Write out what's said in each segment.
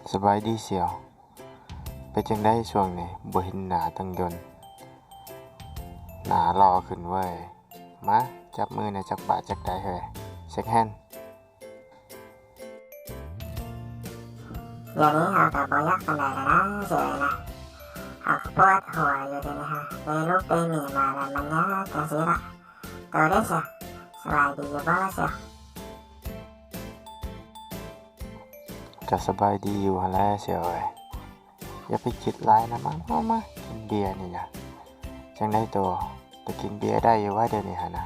สบายดีเสียวไปจังได้ช่วงนี้บ่เห็นหน้าตั้งดนหน้ารอขึ้นเว้ยมาจับมือในจักบาทจักได้เฮ้ยเช็คแฮนด์เดี๋ยวนี้เขากับบอยากปานใดแล้วนะเฉยนะเขาปวดหัวอยู่เดี๋ยวนี้ฮะได้ลูกได้เมียมาแล้วมันยากจังสิละตัวได้เสียสบายดีอยู่บ่เสียก็สบายดีอยู่หั่นแหละเสียวเอ้ยอย่าไปคิดหลายนะมากินเบียร์นี่นะจังได้ตัวแต่กินเบียร์ได้อยู่ว่าเดี๋ยวนี้หั่นนะ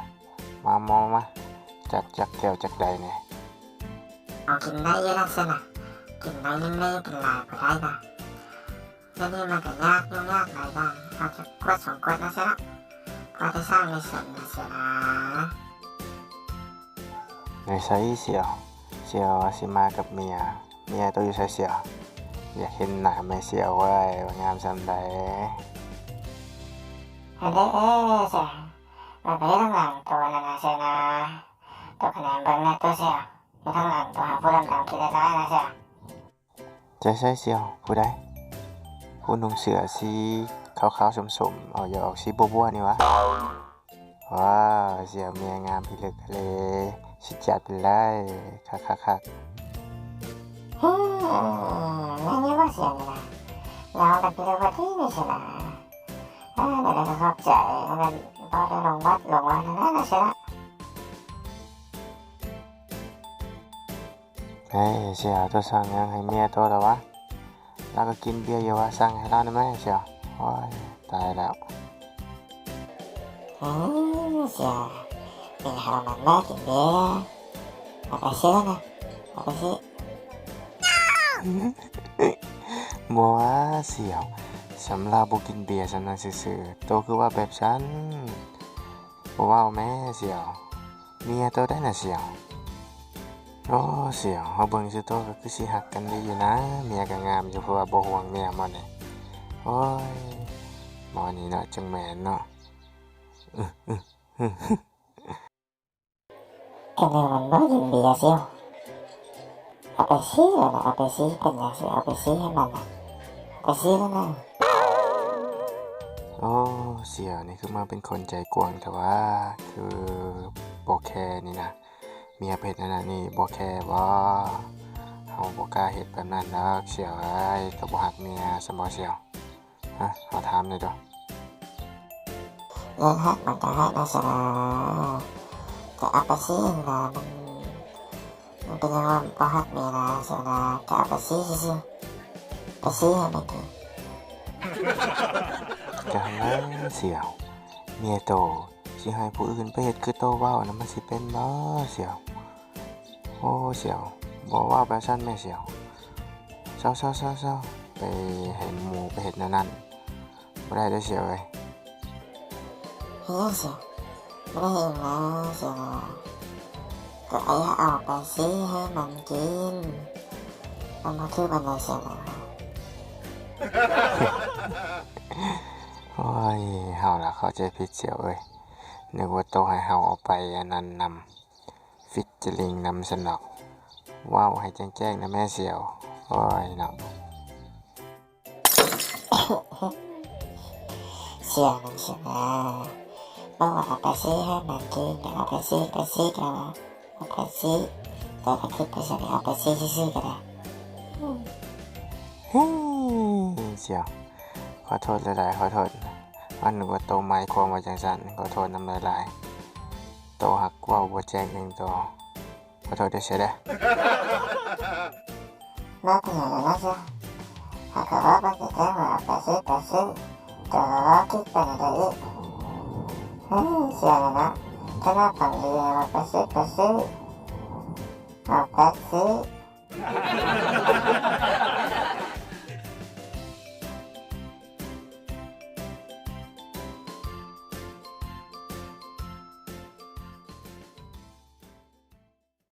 มาจัดจักแก้วจักใดนี่เอากินได้เยอะนะเสียนะกินได้ยิ่งได้กินหลายก็ได้นะเดี๋ยวนี้มันก็ยากยุ่งยากหลายอย่างเอาจะกวด2 ขวดนะเสียละพอได้สร้างในส่วนนะเสียนะในไสเสียวสิมากับเมียตัวอยู่ไสเสียวอยากเห็นหน้าแม่เสียวเว้ยว่างามส่ำใดเฮ้ยเสียมันไปทั้งหลังตัวนั่นนะเสียนะตัวคะแนนเบิ่งแน่ตัวเสียอยู่ทั้งหลังตัวหาผู้ดำๆกินได้ร้ายนะเสียใจใส่เสียวผู้ใดผู้นุ่งเสื้อสีขาวๆส้มๆอย่าออกสีบัวๆนี่วะว้าวเสียวเมียงามพิลึกเลยสิจัดไปเลยคักไม่นี่ว่าเสียนี่นะแล้วกันพี่เจ้าที่นี่ใช่ไหมเดี๋ยวเราเข้าใจมันพอได้ลงวัดนั่นนะใช่ไหมเฮ้ยเสียวตัวสั่งยังให้เมียตัวแล้ววะแล้วก็กินเบียร์อยู่วะสั่งให้เราได้ไหมเสียวโอ้ยตายแล้วเสียเป็นหามันแม่กินเบียร์เอาไปซื้อนะเอาไปซื้อบัวเสียวสำหรับบ่กินเบียร์สำนักซื่อๆโตคือว่าแบบฉันบ่ว้าวแม่เสียวเมียโตได้น่ะเสียวโอ้เสียวเฮาเบิ่งซื่อโตก็คือสิฮักกันดีอยู่นะเมียก็งามอยู่เพราะว่าบ่ห่วงเมียมันนี่โอ้ยหมอนี่เนาะจังแม่นเนาะก็เลยมันบ่กินเบียร์เสียวเอาไปซื้อนะเอาไปซื้อเป็นอย่างสิเอาไปซื้อให้มันนะไปซื้อแล้วนะโอ้เสียวนี่คือมาเป็นคนใจกว้างแต่ว่าคือบ่แคร์นี่นะเมียเพชรนั่นน่ะนี่บ่แคร์บ่เฮาบ่กล้าเฮ็ดแบบนั้นดอกเสียวเอ้ยก็บ่ฮักเมียซะบ่เสียวฮะขอถามหน่อยเด้อฮักมันก็ฮักนะสินะจะเอาไปซื้อนะมันเป็นยังไงบ่ฮักเมียนะสินะจะเอาไปซื้อซื่อๆไปซื้อให้มันกินจังนั้นเสียวเมียโตสิให้ผู้อื่นไปเฮ็ดคือโตเว้านะมันสิเป็นบ่เสียวโอ้เสียวบ่เว้าแบบนั้นแม่เสียวเซาๆๆๆไปให้หมู่ไปเฮ็ดแนวนั้นบ่ได้เด้อเสียวเอ้ยเฮ้ยเสียวไม่ได้เองนะเสียวนะก็ไอ้เอาไปซื้อให้มันกินมันบ่คือมันเลยเสียวนะโอ้ยเฮาล่ะเข้าใจผิดเสียวเอ้ยนึกว่าโตให้เฮาเอาไปอันนั้นนำฟิชเจอริงนำซั่นดอกว้าวให้แจ้งๆนะแม่เสียวโอ้ยเนาะเสียวมันเสียวนะบอกว่าเอาไปซื้อให้มันกินเอาไปซื้อกันนะเอาไปซื้อแต่ถ้าคิดไปซื้อเอาไปซื้อซื่อๆก็ได้เสียวขอโทษหลายๆขอโทษอันนึกว่าโตหมายความว่าจังซั่นขอโทษนำหลายๆโตฮักเว้าบ่แจ้งเองโตขอโทษด้วยเสียเด้อน่าเป็นอย่างนั้นนะเสียวหากว่ามันจะแจ้งว่าเอาไปซื้อแต่ว่าคิดไปในใจอีกเสียวนะถ้าน่าฟังดีเอาไปซื้อเอาไปซื้อ